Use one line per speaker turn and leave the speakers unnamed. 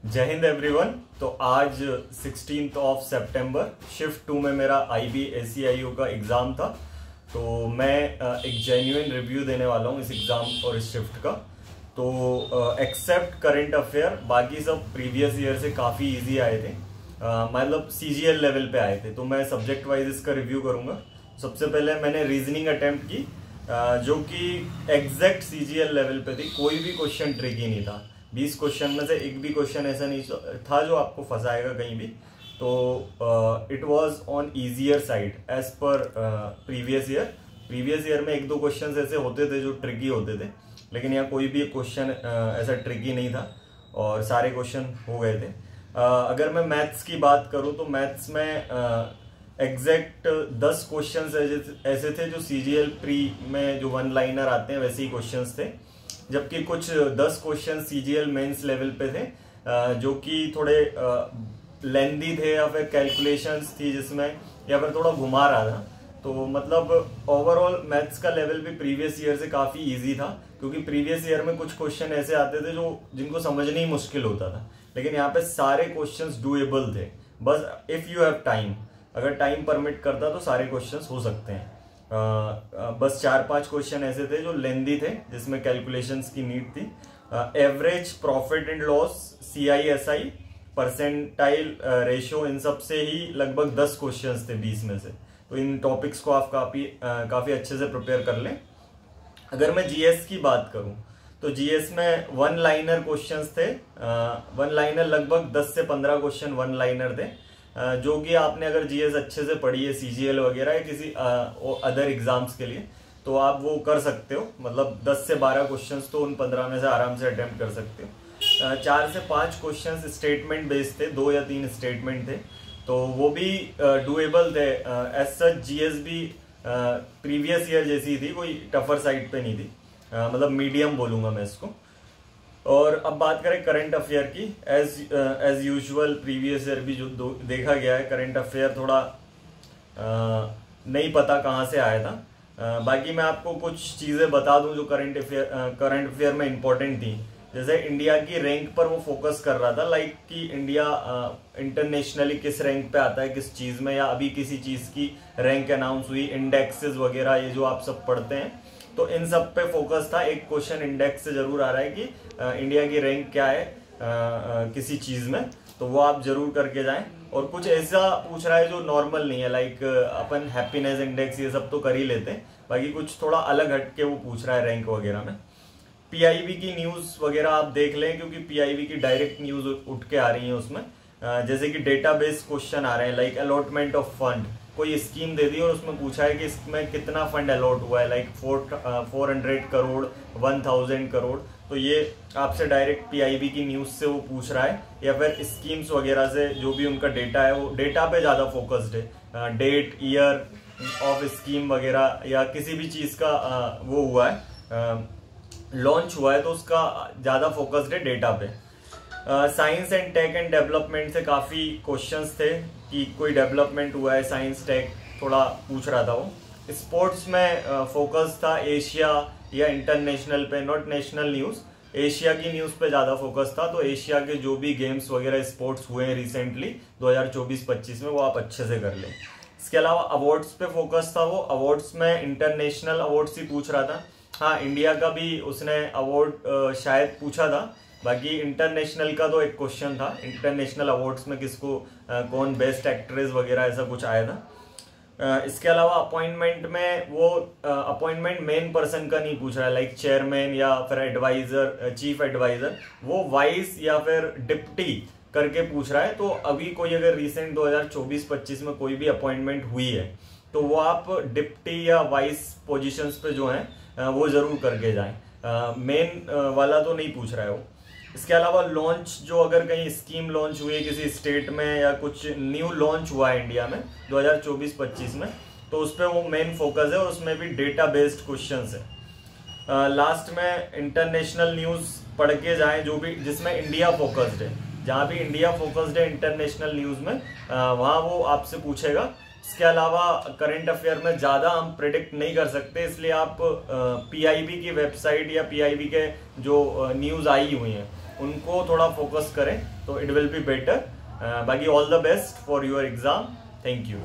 जय हिंद एवरीवन। तो आज 16 सितंबर शिफ्ट 2 में मेरा IB ACIU का एग्ज़ाम था। तो मैं एक जेन्युइन रिव्यू देने वाला हूँ इस एग्ज़ाम और इस शिफ्ट का। तो एक्सेप्ट करंट अफेयर बाकी सब प्रीवियस ईयर से काफ़ी इजी आए थे, मतलब CGL लेवल पे आए थे। तो मैं सब्जेक्ट वाइज इसका रिव्यू करूँगा। सबसे पहले मैंने रीजनिंग अटेम्प्ट की, जो कि एग्जैक्ट CGL लेवल पे थी। कोई भी क्वेश्चन ट्रिकी नहीं था। 20 क्वेश्चन में से एक भी क्वेश्चन ऐसा नहीं था जो आपको फंसाएगा कहीं भी। तो it was on easier side as per previous year. Previous year में एक दो क्वेश्चन ऐसे होते थे जो ट्रिकी होते थे, लेकिन यहाँ कोई भी क्वेश्चन ऐसा ट्रिकी नहीं था और सारे क्वेश्चन हो गए थे। अगर मैं मैथ्स की बात करूँ तो मैथ्स में एग्जैक्ट 10 क्वेश्चंस ऐसे थे जो CGL प्री में जो वन लाइनर आते हैं वैसे ही क्वेश्चंस थे, जबकि कुछ 10 क्वेश्चन CGL मेंस लेवल पे थे जो कि थोड़े लेंदी थे या फिर कैलकुलेशंस थी जिसमें, या फिर थोड़ा घुमा रहा था। तो मतलब ओवरऑल मैथ्स का लेवल भी प्रीवियस ईयर से काफी इजी था, क्योंकि प्रीवियस ईयर में कुछ क्वेश्चन ऐसे आते थे जो जिनको समझना ही मुश्किल होता था, लेकिन यहाँ पे सारे क्वेश्चंस डूएबल थे। बस इफ यू हैव टाइम, अगर टाइम परमिट करता तो सारे क्वेश्चंस हो सकते हैं। बस 4-5 क्वेश्चन ऐसे थे जो लेंदी थे जिसमें कैलकुलेशंस की नीड थी। Average profit and loss, CISI, percentile ratio, इन सब से ही लगभग 10 क्वेश्चंस थे 20 में से। तो इन टॉपिक्स को आप काफी अच्छे से प्रिपेयर कर लें। अगर मैं GS की बात करूं तो GS में वन लाइनर क्वेश्चंस थे। वन लाइनर लगभग 10 से 15 क्वेश्चन वन लाइनर थे, जो कि आपने अगर GS अच्छे से पढ़ी है CGL वगैरह या किसी अदर एग्जाम्स के लिए तो आप वो कर सकते हो। मतलब 10 से 12 क्वेश्चंस तो उन 15 में से आराम से अटेम्प्ट कर सकते हो। 4 से 5 क्वेश्चंस स्टेटमेंट बेस्ड थे, 2 या 3 स्टेटमेंट थे, तो वो भी डूएबल थे। एज सच GS भी प्रीवियस ईयर जैसी थी, कोई टफर साइड पे नहीं थी, मतलब मीडियम बोलूंगा मैं इसको। और अब बात करें करंट अफेयर की, एज यूजुअल प्रीवियस ईयर भी जो देखा गया है, करंट अफेयर थोड़ा नहीं पता कहाँ से आया था। बाकी मैं आपको कुछ चीजें बता दूं जो करंट अफेयर में इंपॉर्टेंट थी। जैसे इंडिया की रैंक पर वो फोकस कर रहा था, लाइक कि इंडिया इंटरनेशनली किस रैंक पे आता है किस चीज में, या अभी किसी चीज की रैंक अनाउंस हुई, इंडेक्सेस वगैरह ये जो आप सब पढ़ते हैं, तो इन सब पे फोकस था। एक क्वेश्चन इंडेक्स से जरूर आ रहा है कि इंडिया की रैंक क्या है किसी चीज में, तो वो आप जरूर करके जाएं। और कुछ ऐसा पूछ रहा है जो नॉर्मल नहीं है, लाइक अपन हैप्पीनेस इंडेक्स ये सब तो कर ही लेते हैं, बाकी कुछ थोड़ा अलग हटके वो पूछ रहा है रैंक वगैरह में। PIB की न्यूज वगैरह आप देख लें, क्योंकि PIB की डायरेक्ट न्यूज उठ के आ रही है उसमें। जैसे कि डेटाबेस क्वेश्चन आ रहे हैं, लाइक अलॉटमेंट ऑफ फंड, कोई स्कीम दे दी और उसमें पूछा है कि इसमें कितना फंड अलॉट हुआ है, लाइक 400 करोड़, 1000 करोड़, तो ये आपसे डायरेक्ट PIB की न्यूज से वो पूछ रहा है। या फिर स्कीम्स वगैरह से जो भी उनका डेटा है, वो डेटा पे ज्यादा फोकस्ड है, डेट, ईयर ऑफ स्कीम वगैरह, या किसी भी चीज का वो हुआ है, लॉन्च हुआ है, तो उसका ज्यादा फोकस्ड है डेटा पे। Science and tech and development से काफी क्वेश्चंस थे कि कोई डेवलपमेंट हुआ है, साइंस टेक थोड़ा पूछ रहा था वो। स्पोर्ट्स में फोकस था एशिया या इंटरनेशनल पे, नॉट नेशनल न्यूज, एशिया की न्यूज पे ज्यादा फोकस था। तो एशिया के जो भी गेम्स वगैरह स्पोर्ट्स हुए हैं रिसेंटली 2024-25 में, वो आप अच्छे से कर लें। इसके अलावा अवार्ड्स पे फोकस था वो। अवार्ड्स में इंटरनेशनल अवार्ड्स ही पूछ रहा था। हाँ, इंडिया का भी उसने अवार्ड शायद पूछा था, बाकी इंटरनेशनल का तो एक क्वेश्चन था, इंटरनेशनल अवार्ड्स में किसको कौन बेस्ट एक्ट्रेस वगैरह ऐसा कुछ आया था। इसके अलावा अपॉइंटमेंट में वो अपॉइंटमेंट मेन पर्सन का नहीं पूछ रहा है, लाइक चेयरमैन या फिर एडवाइजर, चीफ एडवाइजर, वो वाइस या फिर डिप्टी करके पूछ रहा है। तो अभी कोई अगर रिसेंट 2024-25 में कोई भी अपॉइंटमेंट हुई है तो वो आप डिप्टी या वाइस पोजीशंस पे जो है वो जरूर करके जाएं। मेन वाला तो नहीं पूछ रहा है वो। इसके अलावा लॉन्च, जो अगर कहीं स्कीम लॉन्च हुई है किसी स्टेट में या कुछ न्यू लॉन्च हुआ है इंडिया में 2024-25 में, तो उस पर वो मेन फोकस है और उसमें भी डेटा बेस्ड क्वेश्चंस है। लास्ट में इंटरनेशनल न्यूज पढ़ के जाएं, जो भी जिसमें इंडिया फोकस्ड है, जहां भी इंडिया फोकस्ड है इंटरनेशनल न्यूज में, वहां वो आपसे पूछेगा। इसके अलावा करंट अफेयर में ज्यादा हम प्रिडिक्ट नहीं कर सकते, इसलिए आप PIB की वेबसाइट या PIB के जो न्यूज आई हुई हैं उनको थोड़ा फोकस करें तो इट विल बी बेटर। बाकी all the best for your exam. Thank you.